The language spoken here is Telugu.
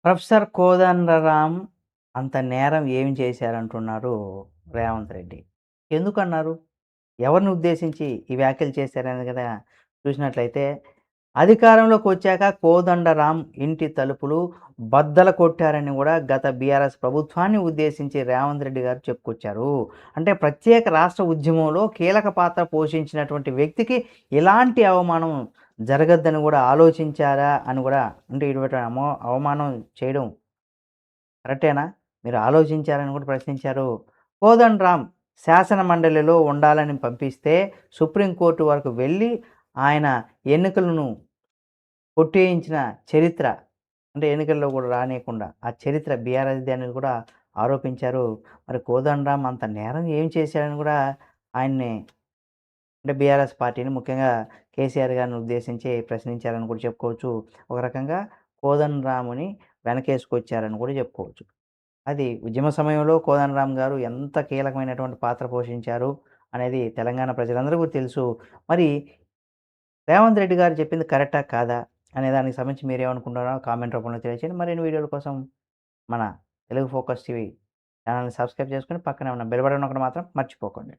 ప్రొఫెసర్ కోదండరాం అంత నేరం ఏమి చేశారంటున్నారు రేవంత్ రెడ్డి. ఎందుకన్నారు? ఎవరిని ఉద్దేశించి ఈ వ్యాఖ్యలు చేశారనేది గదా చూసినట్లయితే, అధికారంలోకొచ్చాక కోదండరాం ఇంటి తలుపులు బద్దలు కొట్టారని గూడా గత బీఆర్ఎస్ ప్రభుత్వాన్ని ఉద్దేశించి రేవంత్ రెడ్డి గారు చెప్పుకొచ్చారు. అంటే ప్రత్యేక రాష్ట్ర ఉద్యమంలో కీలక పాత్ర పోషించినటువంటి వ్యక్తికి ఇలాంటి అవమానం జరగద్దని గూడా ఆలోచించారా అని గూడా అంటే ఇటువంటి అవమానం చేయడం కరెక్టేనా? మీరు ఆలోచించారని కూడా ప్రశ్నించారు. కోదండరాం శాసన మండలిలో ఉండాలని పంపిస్తే సుప్రీంకోర్టు వరకు వెళ్ళి ఆయన ఎన్నికలను కొట్టేయించిన చరిత్ర అంటే ఎన్నికల్లో కూడా రానీయకుండా ఆ చరిత్ర బీఆర్ఎస్‌ది అనేది కూడా ఆరోపించారు. మరి కోదండరాం అంత నేరం ఏం చేశాడని కూడా ఆయన్ని అంటే బీఆర్ఎస్ పార్టీని ముఖ్యంగా కేసీఆర్ గారిని ఉద్దేశించి ప్రశ్నించారని కూడా చెప్పుకోవచ్చు. ఒక రకంగా కోదండరాంని వెనకేసుకొచ్చారని కూడా చెప్పుకోవచ్చు. అది ఉద్యమ సమయంలో కోదండరాం గారు ఎంత కీలకమైనటువంటి పాత్ర పోషించారు అనేది తెలంగాణ ప్రజలందరికీ తెలుసు. మరి రేవంత్ రెడ్డి గారు చెప్పింది కరెక్టా? కాదా? అనే దానికి సంబంధించి మీరేమనుకుంటున్నారో కామెంట్ రూపంలో తెలియచేయండి. మరిన్ని వీడియోల కోసం మన తెలుగు ఫోకస్ టీవీ ఛానెల్‌ని సబ్స్క్రైబ్ చేసుకొని పక్కనే ఉన్న బెల్ బటన్ నొక్కడం మాత్రం మర్చిపోకండి.